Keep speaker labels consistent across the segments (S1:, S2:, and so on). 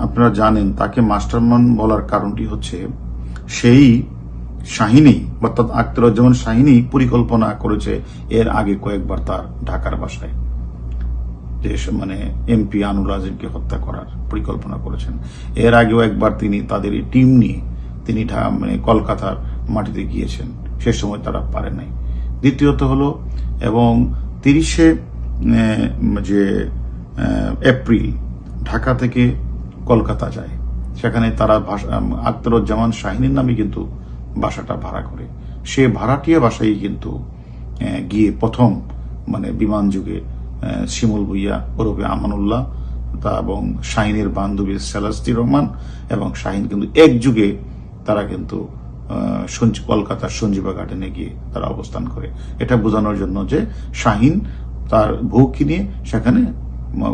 S1: আপনারা জানেন তাকে মাস্টারমাইন্ড বলার কারণটি হচ্ছে সেই শাহিনী অর্থাৎ আখতারুজ্জামান শাহিনী পরিকল্পনা করেছে এর আগে কয়েকবার তার ঢাকার বাসায় যে মানে এমপি আনুর আজিমকে হত্যা করার পরিকল্পনা করেছেন। এর আগেও একবার তিনি তাদের এই টিম নিয়ে তিনি মানে কলকাতার মাটিতে গিয়েছেন, সে সময় তারা পারে নাই। দ্বিতীয়ত হলো এবং 30শে যে এপ্রিল ঢাকা থেকে কলকাতা যায়, সেখানে তারা আখতারুজ্জামান শাহিনীর নামে কিন্তু বাসাটা ভাড়া করে। সে ভাড়াটিয়া বাসায় কিন্তু গিয়ে প্রথম মানে বিমান যুগে শিমুল ভুইয়া ওরফে আমানুল্লাহ এবং শাহিনের বান্ধবী সেলাস্তি রহমান এবং শাহিন কিন্তু এক যুগে তারা কিন্তু কলকাতার সঞ্জীবা গার্ডেনে গিয়ে তারা অবস্থান করে। এটা বোঝানোর জন্য যে শাহিন তার বউকে নিয়ে সেখানে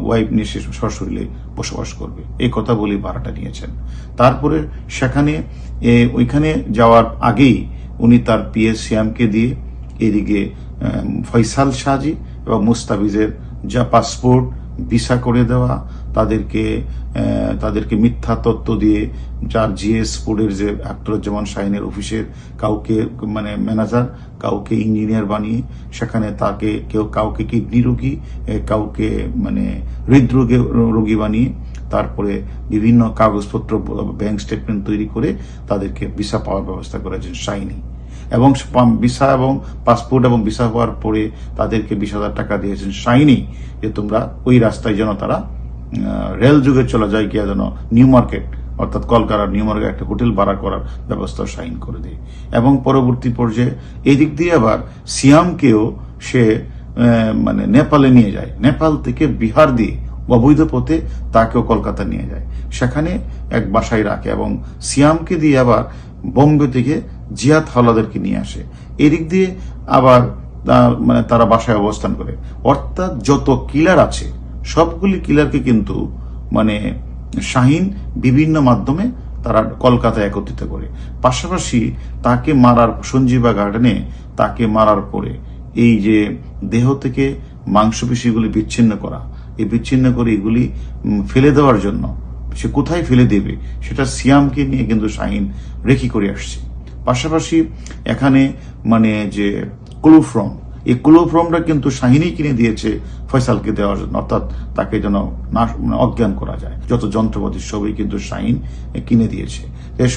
S1: ওয়াইফ নিয়ে সে সশরীরে বসবাস করবে, এই কথা বলে ভাড়াটা নিয়েছেন। তারপরে সেখানে ওইখানে যাওয়ার আগেই উনি তার পিএস সিয়ামকে দিয়ে এদিকে ফয়সাল সাজি এবং মুস্তাফিজের যা পাসপোর্ট ভিসা করে দেওয়া, তাদেরকে মিথ্যা তথ্য দিয়ে যার জিএস ফুডের যে আখতারুজ্জামান শাহিনের অফিসের কাউকে মানে ম্যানেজার, কাউকে ইঞ্জিনিয়ার বানিয়ে সেখানে তাকে কাউকে কিডনি রোগী, কাউকে মানে হৃদরোগে রোগী বানিয়ে তারপরে বিভিন্ন কাগজপত্র ব্যাংক স্টেটমেন্ট তৈরি করে তাদেরকে ভিসা পাওয়ার ব্যবস্থা করেছেন শাহিনী। এবং ভিসা এবং পাসপোর্ট এবং ভিসা হওয়ার পরে তাদেরকে 20,000 টাকা দিয়েছেন শাহিনী যে তোমরা ওই রাস্তায় যেন তারা রেল যুগে চলে যায় গিয়া যেন নিউ মার্কেট অর্থাৎ কলকাতার নিউ মার্কেট একটা হোটেল ভাড়া করার ব্যবস্থা শাহিন করে দেয়। এবং পরবর্তী পর্যায়ে এই দিক দিয়ে আবার সিয়ামকেও সে মানে নেপালে নিয়ে যায়, নেপাল থেকে বিহার দিয়ে অবৈধ পথে তাকেও কলকাতা নিয়ে যায়, সেখানে এক বাসায় রাখে এবং সিয়ামকে দিয়ে আবার বোম্বে থেকে জিয়াদ হাওলাদারকে নিয়ে আসে। এদিক দিয়ে আবার মানে তারা বাসায় অবস্থান করে। অর্থাৎ যত কিলার আছে সবগুলি কিলারকে কিন্তু মানে শাহিন বিভিন্ন মাধ্যমে তারা কলকাতায় একত্রিত করে। পাশাপাশি তাকে মারার সঞ্জীবা গার্ডেনে তাকে মারার পরে এই যে দেহ থেকে মাংসপেশিগুলি বিচ্ছিন্ন করা, এই বিচ্ছিন্ন করে এগুলি ফেলে দেওয়ার জন্য সে কোথায় ফেলে দেবে সেটা সিয়ামকে নিয়ে কিন্তু শাহিন রেখি করে আসছে। পাশাপাশি এখানে মানে যে ক্লোফ্রম, এই ক্লোফ্রমটা কিন্তু শাহিনই কিনে দিয়েছে ফয়সালকে দেওয়ার জন্য, অর্থাৎ তাকে যেন অজ্ঞান করা যায়। যত যন্ত্রপাতি সবই কিন্তু শাহিন কিনে দিয়েছে।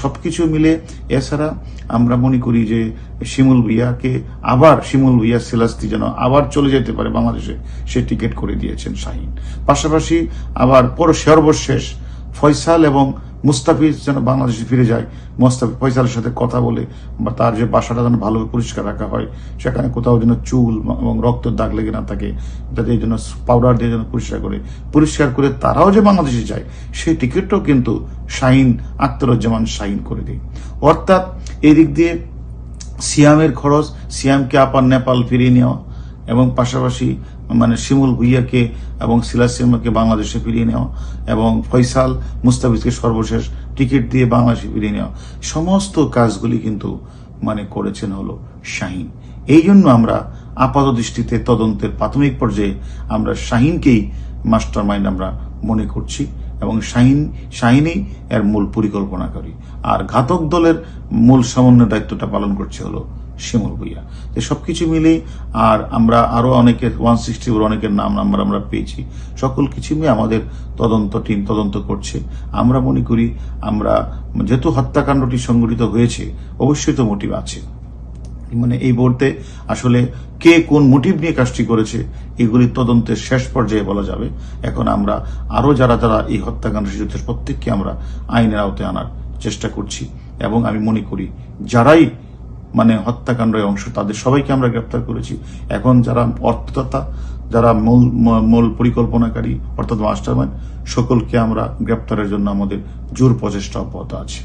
S1: সবকিছু মিলে এছাড়া আমরা মনে করি যে শিমুল ভুইয়া সেলাস্তি যেন আবার চলে যেতে পারে বাংলাদেশে, সে টিকিট করে দিয়েছেন শাহিন। পাশাপাশি আবার সর্বশেষ ফয়সাল এবং মুস্তাফিজ যেন বাংলাদেশে ফিরে যায়, ফয়সালের সাথে কথা বলে বা তার যে বাসাটা যেন ভালোভাবে পরিষ্কার রাখা হয়, সেখানে কোথাও যেন চুল এবং রক্তের দাগ লেগে না থাকে, যাতে এই জন্য পাউডার দিয়ে যেন পরিষ্কার করে তারাও যে বাংলাদেশে যায় সেই টিকিটটাও কিন্তু শাহিন আখতারুজ্জামান শাহিন করে দেয়। অর্থাৎ এই দিক দিয়ে সিয়ামের খরচ, সিয়ামকে আপার নেপাল ফিরিয়ে নেওয়া এবং পাশাপাশি মানে শিমুল ভুইয়াকে এবং সিলাসিয়ামকে বাংলাদেশে ফিরিয়ে নেওয়া এবং ফয়সাল মুস্তাফিজকে সর্বশেষ টিকিট দিয়ে বাংলাদেশে ফিরিয়ে নেওয়া, সমস্ত কাজগুলি কিন্তু মানে করেছেন হলো শাহিন। এই জন্য আমরা আপাত দৃষ্টিতে তদন্তের প্রাথমিক পর্যায়ে আমরা শাহিনকেই মাস্টার মাইন্ড আমরা মনে করছি এবং শাহিনই এর মূল পরিকল্পনাকারী, আর ঘাতক দলের মূল সমন্বয় দায়িত্বটা পালন করছে হলো শিমুল ভুইয়া। সবকিছু মিলে আর আমরা আরো অনেকের 164 অনেকের নাম আমরা পেয়েছি, সকল কিছু মিলে আমাদের টিম তদন্ত করছে। আমরা মনে করি আমরা যেহেতু হত্যাকাণ্ডটি সংঘটিত হয়েছে অবশ্যই তো মোটিভ আছে, মানে এই মুহূর্তে আসলে কে কোন মোটিভ নিয়ে কাজটি করেছে এগুলি তদন্তের শেষ পর্যায়ে বলা যাবে। এখন আমরা আরো যারা এই হত্যাকাণ্ড শিশুদের প্রত্যেককে আমরা আইনের আওতায় আনার চেষ্টা করছি এবং আমি মনে করি যারাই মানে হত্যাকাণ্ডের অংশ তাদের সবাইকে আমরা গ্রেপ্তার করেছি। এখন যারা অর্থদাতা, যারা মূল পরিকল্পনাকারী অর্থাৎ মাস্টারমাইন্ড, সকলকে আমরা গ্রেপ্তারের জন্য আমাদের জোর প্রচেষ্টা অব্যাহত আছে।